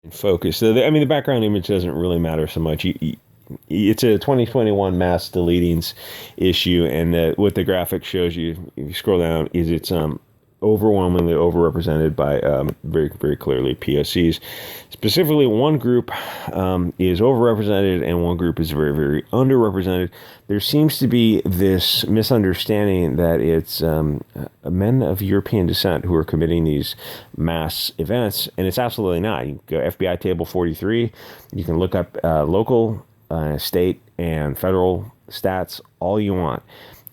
focus. So, the background image doesn't really matter so much. It's a 2021 mass deletings issue, and what the graphic shows you, if you scroll down, is it's overwhelmingly overrepresented by very, very clearly POCs. Specifically, one group is overrepresented and one group is very, very underrepresented. There seems to be this misunderstanding that it's men of European descent who are committing these mass events, and it's absolutely not. You can go FBI table 43. You can look up local, state, and federal stats all you want.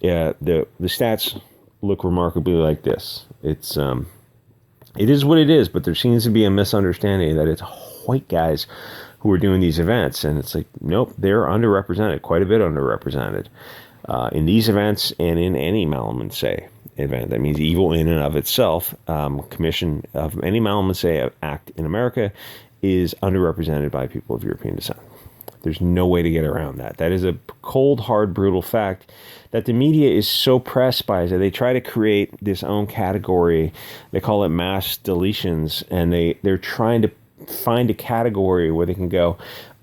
The stats look remarkably like this. It is what it is, but there seems to be a misunderstanding that it's white guys who are doing these events, and it's like, nope, they're underrepresented, quite a bit underrepresented in these events and in any Malaman Say event. That means evil in and of itself. Commission of any Malaman Say act in America is underrepresented by people of European descent. There's no way to get around that. That is a cold, hard, brutal fact that the media is so pressed by. That they try to create this own category. They call it mass deletions, and they're trying to find a category where they can go,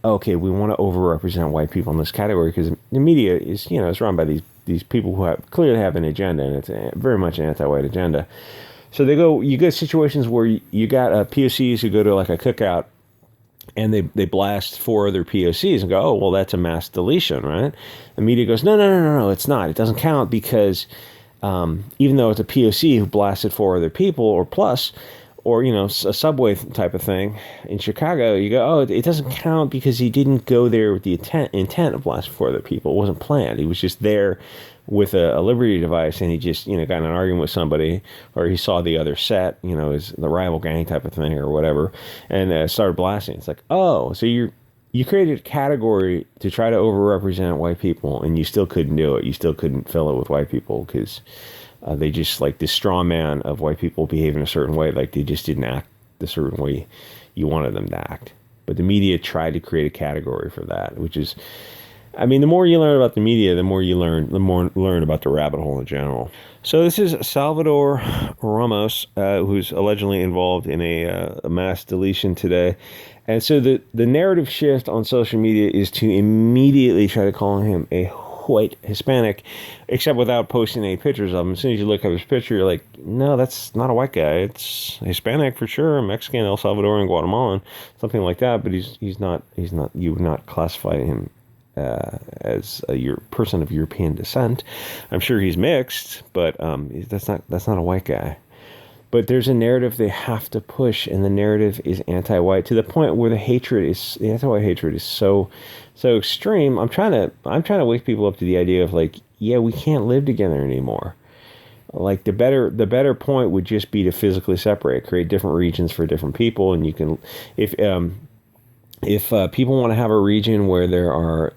okay, we want to overrepresent white people in this category, because the media is, it's run by these people who clearly have an agenda, and it's very much an anti-white agenda. So you get situations where you got POCs who go to like a cookout, and they blast 4 other POCs and go, oh, well, that's a mass deletion, right? The media goes, no, it's not. It doesn't count because even though it's a POC who blasted 4 other people or plus, or, a subway type of thing in Chicago, you go, oh, it doesn't count because he didn't go there with the intent of blasting 4 other people. It wasn't planned. He was just there with a Liberty device, and he just, got in an argument with somebody, or he saw the other set, as the rival gang type of thing or whatever, and started blasting. It's like, oh, so you created a category to try to overrepresent white people, and you still couldn't do it. You still couldn't fill it with white people because they just, like, this straw man of white people behaving a certain way, like they just didn't act the certain way you wanted them to act. But the media tried to create a category for that, which is, the more you learn about the media, the more learn about the rabbit hole in general. So this is Salvador Ramos, who's allegedly involved in a mass deletion today. And so the narrative shift on social media is to immediately try to call him a white Hispanic, except without posting any pictures of him. As soon as you look up his picture, you're like, no, that's not a white guy. It's Hispanic for sure, Mexican, El Salvadorian, Guatemalan, something like that. But he's not. You would not classify him as a person of European descent. I'm sure he's mixed, but that's not a white guy. But there's a narrative they have to push, and the narrative is anti-white to the point where the anti-white hatred is so extreme. I'm trying to wake people up to the idea of, like, yeah, we can't live together anymore. Like, the better point would just be to physically separate, create different regions for different people, and you can, if people want to have a region where there are,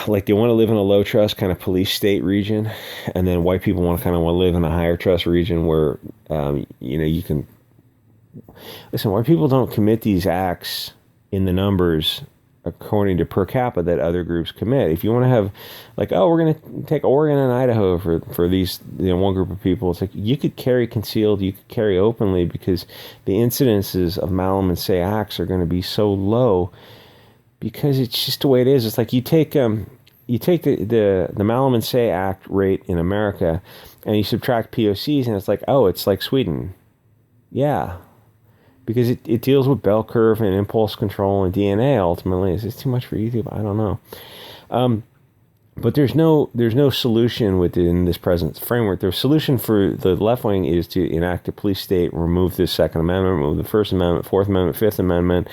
like, they want to live in a low trust kind of police state region, and then white people want to live in a higher trust region where, you can, listen, white people don't commit these acts in the numbers according to per capita that other groups commit. If you want to have, like, oh, we're going to take Oregon and Idaho for these, one group of people, it's like, you could carry concealed, you could carry openly, because the incidences of Malaman Say acts are going to be so low, because it's just the way it is. It's like you take the Malaman Say act rate in America, and you subtract POCs, and it's like, oh, it's like Sweden. Yeah. Because it deals with bell curve and impulse control and DNA ultimately. Is this too much for YouTube? I don't know. But there's no solution within this present framework. The solution for the left wing is to enact a police state, remove the Second Amendment, remove the First Amendment, Fourth Amendment, Fifth Amendment,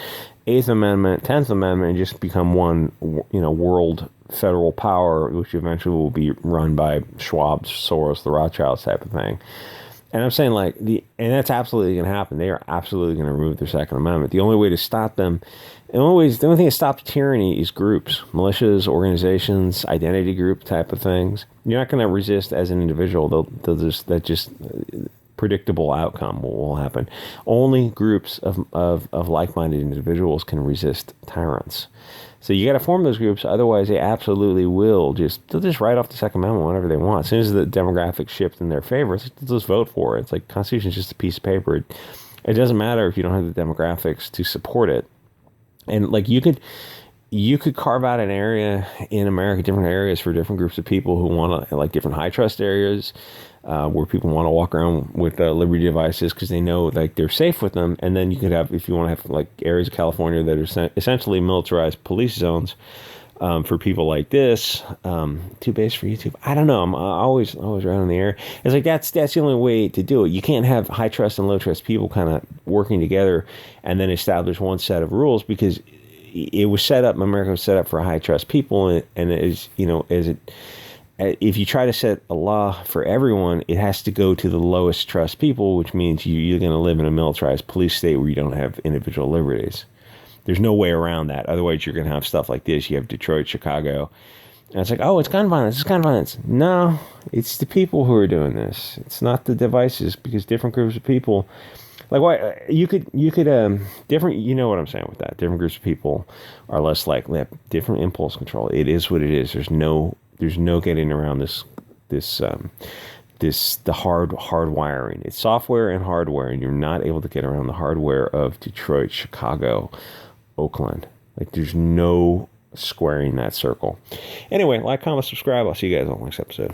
Eighth Amendment, 10th Amendment, and just become one, world federal power, which eventually will be run by Schwab, Soros, the Rothschilds type of thing. And I'm saying, and that's absolutely going to happen. They are absolutely going to remove their Second Amendment. The only way to stop them, the only thing that stops tyranny is groups, militias, organizations, identity group type of things. You're not going to resist as an individual. They'll just predictable outcome will happen. Only groups of like-minded individuals can resist tyrants. So you got to form those groups, otherwise they absolutely will they'll just write off the Second Amendment whenever they want. As soon as the demographics shift in their favor, they'll just vote for it. It's like Constitution is just a piece of paper. It doesn't matter if you don't have the demographics to support it. And like you could carve out an area in America, different areas for different groups of people who want to, like different high trust areas, where people want to walk around with Liberty devices because they know like they're safe with them. And then you could have, if you want to have like areas of California that are essentially militarized police zones, for people like this. Too base for YouTube. I don't know. I'm always right in the air. It's like that's the only way to do it. You can't have high trust and low trust people kind of working together and then establish one set of rules, because it was set up. America was set up for high trust people, and as you know, if you try to set a law for everyone, it has to go to the lowest trust people, which means you're going to live in a militarized police state where you don't have individual liberties. There's no way around that. Otherwise, you're going to have stuff like this. You have Detroit, Chicago. And it's like, oh, it's gun violence. It's gun violence. No, it's the people who are doing this. It's not the devices, because different groups of people, like why you could different. You know what I'm saying with that? Different groups of people are less likely to have different impulse control. It is what it is. There's no getting around the hard wiring. It's software and hardware, and you're not able to get around the hardware of Detroit, Chicago, Oakland. Like there's no squaring that circle. Anyway, like, comment, subscribe. I'll see you guys on the next episode.